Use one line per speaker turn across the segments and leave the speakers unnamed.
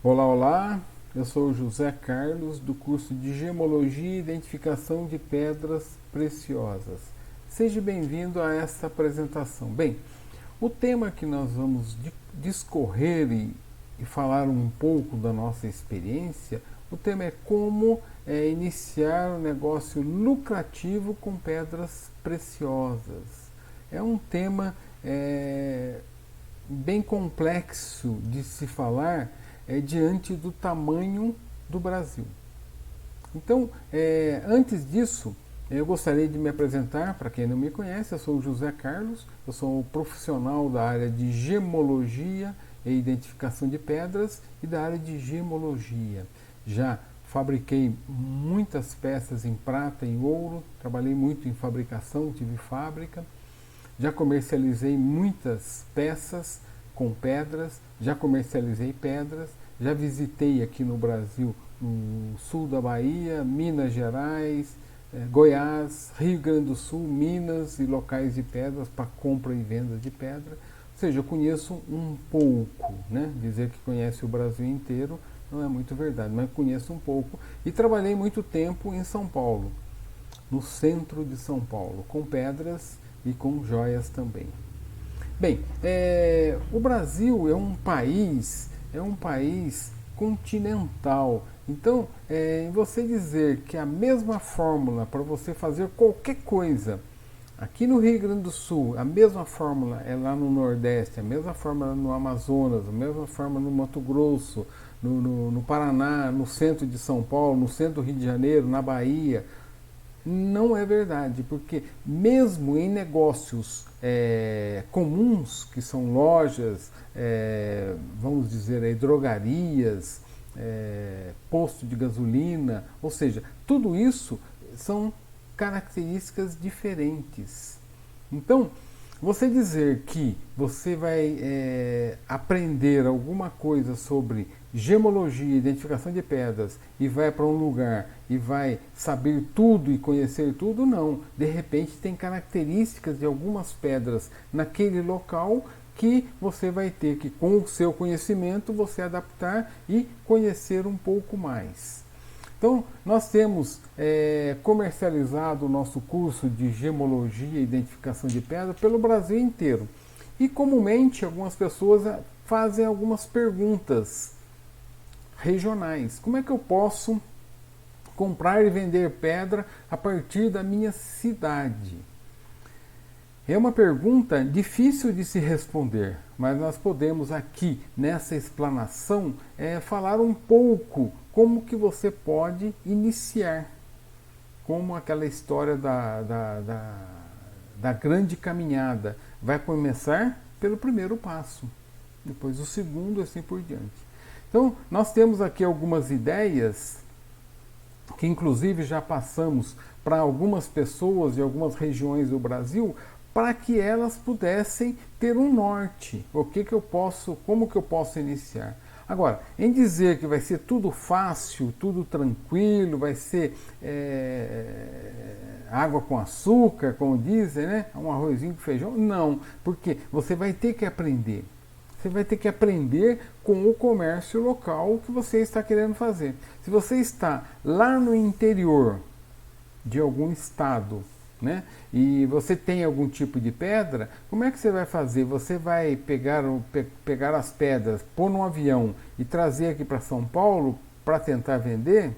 Olá, olá, eu sou o José Carlos do curso de Gemologia e Identificação de Pedras Preciosas. Seja bem-vindo a esta apresentação. Bem, o tema que nós vamos discorrer e falar um pouco da nossa experiência, o tema é como iniciar um negócio lucrativo com pedras preciosas. É um tema bem complexo de se falar diante do tamanho do Brasil. Então, antes disso, eu gostaria de me apresentar, para quem não me conhece, eu sou o José Carlos, eu sou um profissional da área de gemologia e identificação de pedras e da área de gemologia. Já fabriquei muitas peças em prata e em ouro, trabalhei muito em fabricação, tive fábrica, já comercializei muitas peças com pedras, já comercializei pedras, já visitei aqui no Brasil, no sul da Bahia, Minas Gerais, Goiás, Rio Grande do Sul, Minas e locais de pedras para compra e venda de pedra. Ou seja, eu conheço um pouco, né? Dizer que conhece o Brasil inteiro não é muito verdade, mas conheço um pouco. E trabalhei muito tempo em São Paulo, no centro de São Paulo, com pedras e com joias também. Bem, o Brasil é um país continental. Então, você dizer que a mesma fórmula para você fazer qualquer coisa aqui no Rio Grande do Sul, a mesma fórmula é lá no Nordeste, a mesma fórmula no Amazonas, a mesma fórmula no Mato Grosso, no Paraná, no centro de São Paulo, no centro do Rio de Janeiro, na Bahia, não é verdade, porque mesmo em negócios comuns, que são lojas, vamos dizer aí, drogarias, posto de gasolina, ou seja, tudo isso são características diferentes. Então, você dizer que você vai aprender alguma coisa sobre gemologia, identificação de pedras e vai para um lugar e vai saber tudo e conhecer tudo, não. De repente tem características de algumas pedras naquele local que você vai ter que, com o seu conhecimento, você adaptar e conhecer um pouco mais. Então, nós temos comercializado o nosso curso de gemologia e identificação de pedra pelo Brasil inteiro. E comumente algumas pessoas fazem algumas perguntas regionais. Como é que eu posso comprar e vender pedra a partir da minha cidade? É uma pergunta difícil de se responder, mas nós podemos aqui, nessa explanação, falar um pouco como que você pode iniciar. Como aquela história da grande caminhada. Vai começar pelo primeiro passo, depois o segundo e assim por diante. Então, nós temos aqui algumas ideias que inclusive já passamos para algumas pessoas de algumas regiões do Brasil, para que elas pudessem ter um norte. Como que eu posso iniciar? Agora, em dizer que vai ser tudo fácil, tudo tranquilo, vai ser água com açúcar, como dizem, né? Um arrozinho com feijão, não, porque você vai ter que aprender. Você vai ter que aprender com o comércio local que você está querendo fazer. Se você está lá no interior de algum estado, né, e você tem algum tipo de pedra, como é que você vai fazer? Você vai pegar as pedras, pôr num avião e trazer aqui para São Paulo para tentar vender?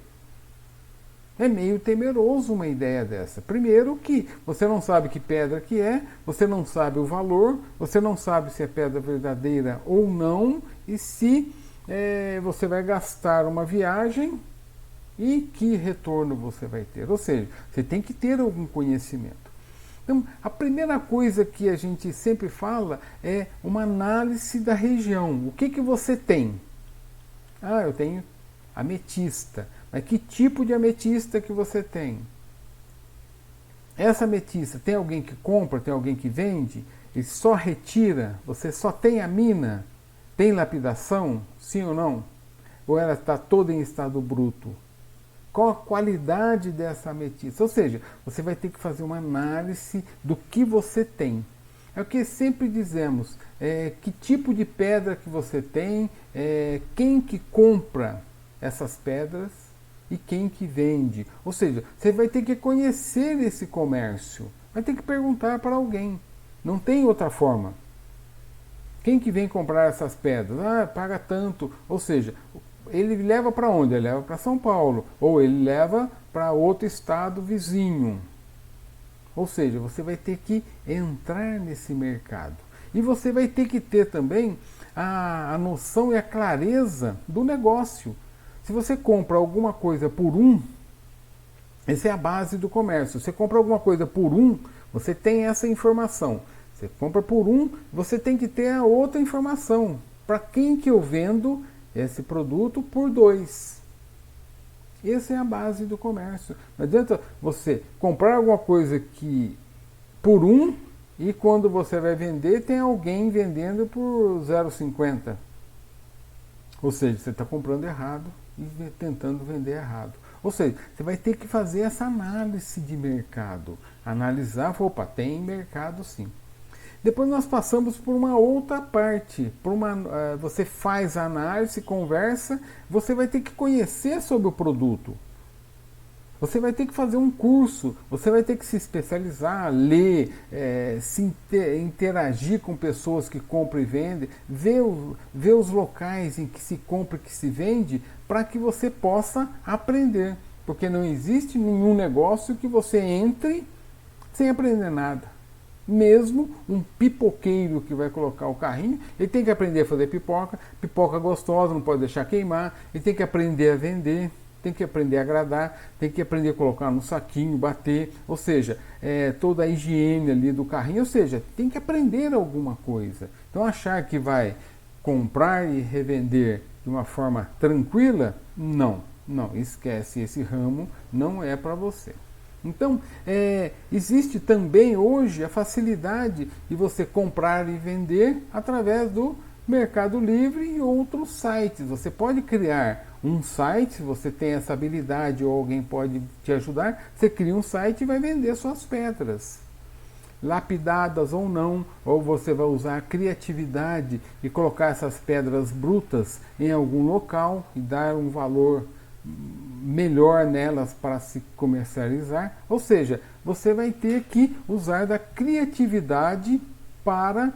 É meio temeroso uma ideia dessa. Primeiro que você não sabe que pedra que é, você não sabe o valor, você não sabe se é pedra verdadeira ou não, e se você vai gastar uma viagem e que retorno você vai ter. Ou seja, você tem que ter algum conhecimento. Então, a primeira coisa que a gente sempre fala é uma análise da região. O que você tem? Ah, eu tenho ametista. Mas que tipo de ametista que você tem? Essa ametista, tem alguém que compra, tem alguém que vende? E só retira? Você só tem a mina? Tem lapidação? Sim ou não? Ou ela está toda em estado bruto? Qual a qualidade dessa ametista? Ou seja, você vai ter que fazer uma análise do que você tem. É o que sempre dizemos, que tipo de pedra que você tem, quem que compra essas pedras e quem que vende. Ou seja, você vai ter que conhecer esse comércio, vai ter que perguntar para alguém. Não tem outra forma. Quem que vem comprar essas pedras? Ah, paga tanto. Ou seja, ele leva para onde? Ele leva para São Paulo. Ou ele leva para outro estado vizinho. Ou seja, você vai ter que entrar nesse mercado. E você vai ter que ter também a noção e a clareza do negócio. Se você compra alguma coisa por essa é a base do comércio. Você compra alguma coisa por você tem essa informação. Você compra por você tem que ter a outra informação. Para quem que eu vendo esse produto por 2? Essa é a base do comércio. Não adianta você comprar alguma coisa que por e quando você vai vender tem alguém vendendo por 0,50. Ou seja, você está comprando errado e tentando vender errado. Ou seja, você vai ter que fazer essa análise de mercado. Analisar, opa, tem mercado sim. Depois nós passamos por uma outra parte. Você faz a análise, conversa, você vai ter que conhecer sobre o produto. Você vai ter que fazer um curso, você vai ter que se especializar, ler, interagir com pessoas que compram e vendem, ver os locais em que se compra e que se vende, para que você possa aprender. Porque não existe nenhum negócio que você entre sem aprender nada. Mesmo um pipoqueiro que vai colocar o carrinho, ele tem que aprender a fazer pipoca gostosa, não pode deixar queimar, ele tem que aprender a vender, tem que aprender a agradar, tem que aprender a colocar no saquinho, bater, ou seja, toda a higiene ali do carrinho, ou seja, tem que aprender alguma coisa. Então achar que vai comprar e revender de uma forma tranquila, não, esquece, esse ramo não é para você. Então, existe também hoje a facilidade de você comprar e vender através do Mercado Livre e outros sites. Você pode criar um site, se você tem essa habilidade ou alguém pode te ajudar, você cria um site e vai vender suas pedras. Lapidadas ou não, ou você vai usar a criatividade e colocar essas pedras brutas em algum local e dar um valor melhor nelas para se comercializar. Ou seja, você vai ter que usar da criatividade para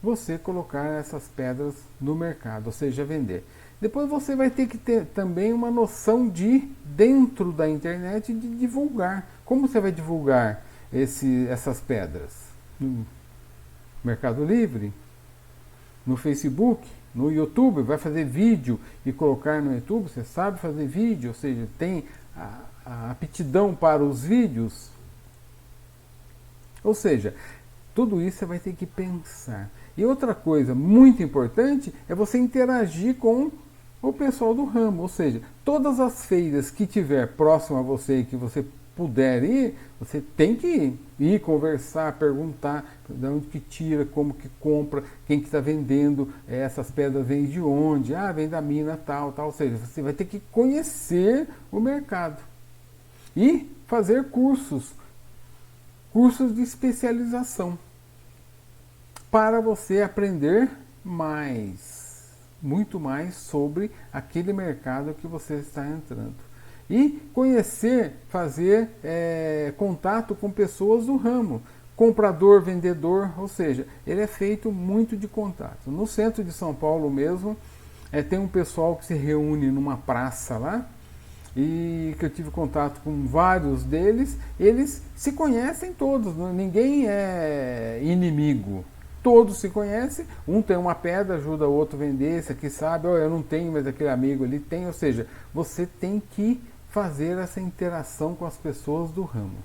você colocar essas pedras no mercado, ou seja, vender. Depois você vai ter que ter também uma noção dentro da internet, de divulgar. Como você vai divulgar essas pedras? No Mercado Livre? No Facebook? No YouTube? Vai fazer vídeo e colocar no YouTube? Você sabe fazer vídeo? Ou seja, tem a aptidão para os vídeos? Ou seja, tudo isso você vai ter que pensar. E outra coisa muito importante é você interagir com o pessoal do ramo. Ou seja, todas as feiras que tiver próximo a você e que você puder ir, você tem que ir conversar, perguntar de onde que tira, como que compra, quem que está vendendo, essas pedras vêm de onde, vem da mina tal. Ou seja, você vai ter que conhecer o mercado e fazer cursos de especialização para você aprender muito mais sobre aquele mercado que você está entrando. E conhecer, fazer contato com pessoas do ramo, comprador, vendedor, ou seja, ele é feito muito de contato. No centro de São Paulo mesmo, tem um pessoal que se reúne numa praça lá, e que eu tive contato com vários deles, eles se conhecem todos, ninguém é inimigo. Todos se conhecem, um tem uma pedra, ajuda o outro a vender, esse aqui sabe, eu não tenho, mas aquele amigo ali tem. Ou seja, você tem que fazer essa interação com as pessoas do ramo.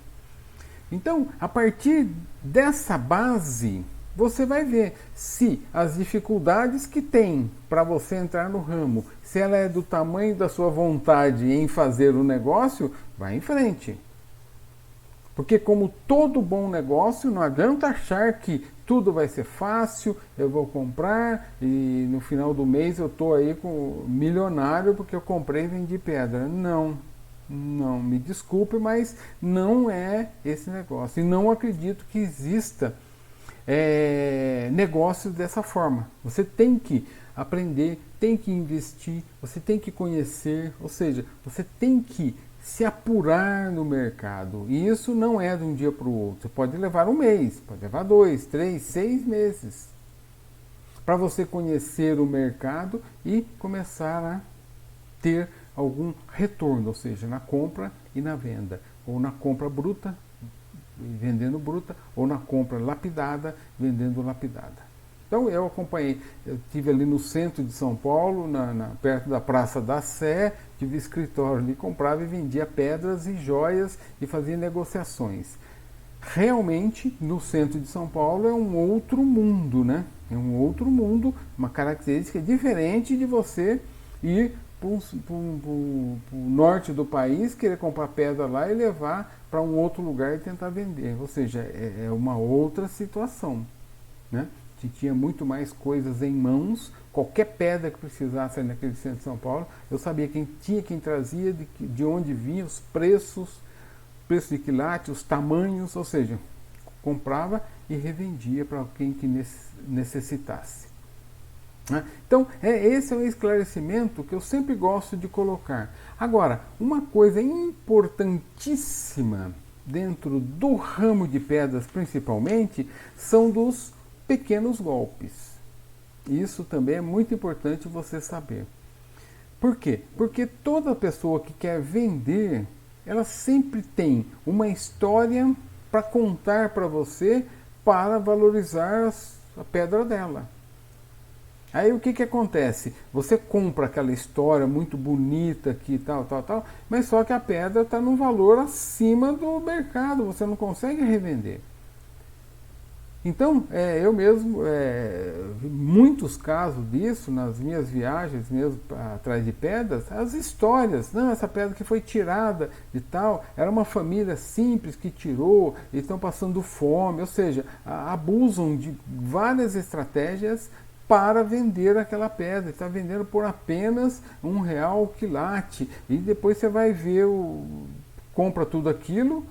Então, a partir dessa base, você vai ver se as dificuldades que tem para você entrar no ramo, se ela é do tamanho da sua vontade em fazer o negócio, vai em frente. Porque como todo bom negócio, não adianta achar que tudo vai ser fácil, eu vou comprar e no final do mês eu estou aí com milionário porque eu comprei e vendi pedra. Não, me desculpe, mas não é esse negócio. E não acredito que exista negócios dessa forma. Você tem que aprender, tem que investir, você tem que conhecer, ou seja, você tem que se apurar no mercado. E isso não é de um dia para o outro. Pode levar um mês, pode levar 2, 3, 6 meses para você conhecer o mercado e começar a ter algum retorno, ou seja, na compra e na venda, ou na compra bruta, vendendo bruta, ou na compra lapidada, vendendo lapidada. Então eu acompanhei, eu estive ali no centro de São Paulo, perto da Praça da Sé, tive escritório ali, comprava e vendia pedras e joias e fazia negociações. Realmente, no centro de São Paulo é um outro mundo, né? É um outro mundo, uma característica diferente de você ir para o norte do país, querer comprar pedra lá e levar para um outro lugar e tentar vender. Ou seja, é uma outra situação, né? Tinha muito mais coisas em mãos, qualquer pedra que precisasse naquele centro de São Paulo, eu sabia quem trazia, de onde vinha, os preços, preço de quilate, os tamanhos, ou seja, comprava e revendia para quem que necessitasse. Então, esse é um esclarecimento que eu sempre gosto de colocar. Agora, uma coisa importantíssima dentro do ramo de pedras, principalmente, são dos pequenos golpes. Isso também é muito importante você saber. Por quê? Porque toda pessoa que quer vender, ela sempre tem uma história para contar para você para valorizar a pedra dela. Aí o que acontece? Você compra aquela história muito bonita aqui, tal, mas só que a pedra está num valor acima do mercado, você não consegue revender. Então, eu mesmo vi muitos casos disso nas minhas viagens mesmo atrás de pedras, as histórias, não, essa pedra que foi tirada de tal, era uma família simples que tirou e estão passando fome, ou seja, abusam de várias estratégias para vender aquela pedra, está vendendo por apenas R$1 o quilate, e depois você vai ver, compra tudo aquilo,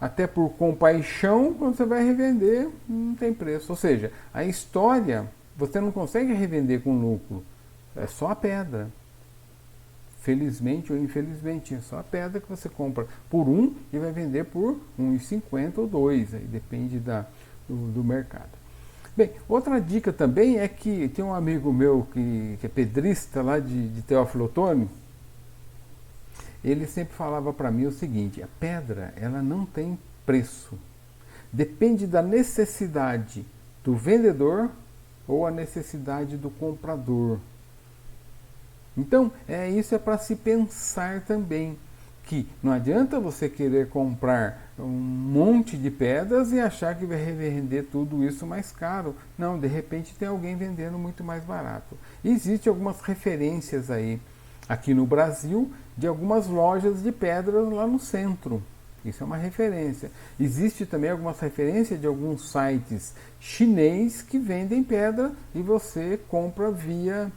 até por compaixão, quando você vai revender, não tem preço. Ou seja, a história, você não consegue revender com lucro. É só a pedra. Felizmente ou infelizmente, é só a pedra que você compra por R$1 e vai vender por R$1,50 ou R$2. Aí depende do mercado. Bem, outra dica também é que tem um amigo meu que é pedrista lá de Teófilo Otoni. Ele sempre falava para mim o seguinte: a pedra, ela não tem preço. Depende da necessidade do vendedor ou a necessidade do comprador. Então, isso é para se pensar também, que não adianta você querer comprar um monte de pedras e achar que vai revender tudo isso mais caro. Não, de repente tem alguém vendendo muito mais barato. Existem algumas referências aí, aqui no Brasil, de algumas lojas de pedras lá no centro. Isso é uma referência. Existe também algumas referências de alguns sites chineses que vendem pedra e você compra via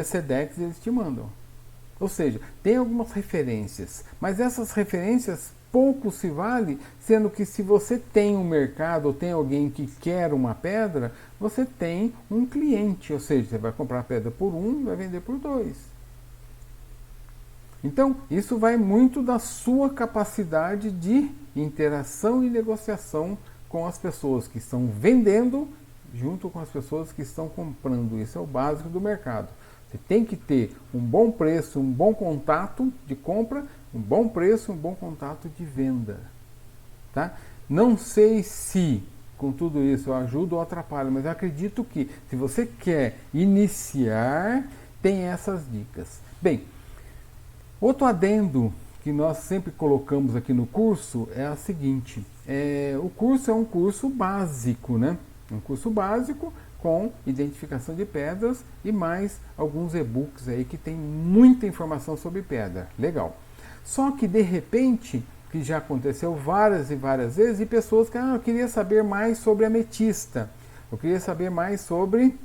Sedex e eles te mandam. Ou seja, tem algumas referências, mas essas referências pouco se vale, sendo que se você tem um mercado ou tem alguém que quer uma pedra, você tem um cliente, ou seja, você vai comprar a pedra por R$1 e vai vender por R$2. Então, isso vai muito da sua capacidade de interação e negociação com as pessoas que estão vendendo, junto com as pessoas que estão comprando. Isso é o básico do mercado. Você tem que ter um bom preço, um bom contato de compra, um bom preço, um bom contato de venda. Tá? Não sei se com tudo isso eu ajudo ou atrapalho, mas eu acredito que se você quer iniciar, tem essas dicas. Bem, outro adendo que nós sempre colocamos aqui no curso é a seguinte: o curso é um curso básico, né? Um curso básico com identificação de pedras e mais alguns e-books aí que tem muita informação sobre pedra. Legal. Só que de repente, que já aconteceu várias e várias vezes, e pessoas que eu queria saber mais sobre ametista, eu queria saber mais sobre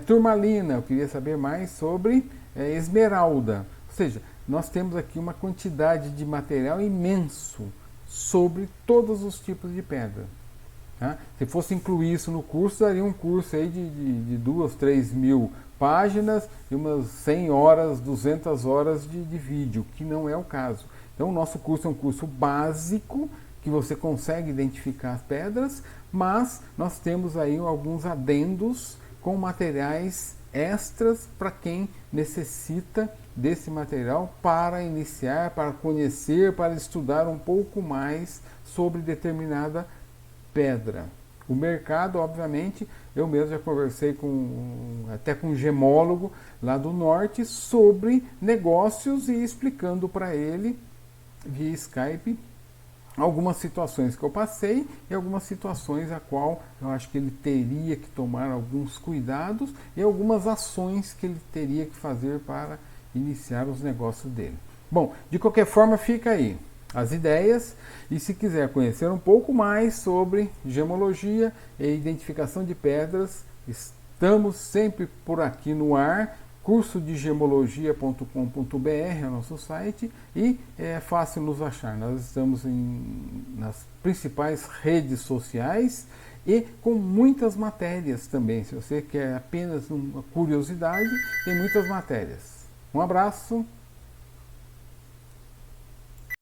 turmalina, eu queria saber mais sobre esmeralda. Ou seja, nós temos aqui uma quantidade de material imenso sobre todos os tipos de pedra. Tá? Se fosse incluir isso no curso, daria um curso aí de 2, 3 mil páginas e umas 100 horas, 200 horas de vídeo, que não é o caso. Então, o nosso curso é um curso básico, que você consegue identificar as pedras, mas nós temos aí alguns adendos com materiais extras para quem necessita desse material para iniciar, para conhecer, para estudar um pouco mais sobre determinada pedra. O mercado, obviamente, eu mesmo já conversei até com um gemólogo lá do norte sobre negócios e explicando para ele via Skype algumas situações que eu passei e algumas situações a qual eu acho que ele teria que tomar alguns cuidados e algumas ações que ele teria que fazer para iniciar os negócios dele. Bom, de qualquer forma, fica aí as ideias, e se quiser conhecer um pouco mais sobre gemologia e identificação de pedras, estamos sempre por aqui no ar. cursodegemologia.com.br é o nosso site e é fácil nos achar. Nós estamos nas principais redes sociais e com muitas matérias também. Se você quer apenas uma curiosidade, tem muitas matérias. Um abraço.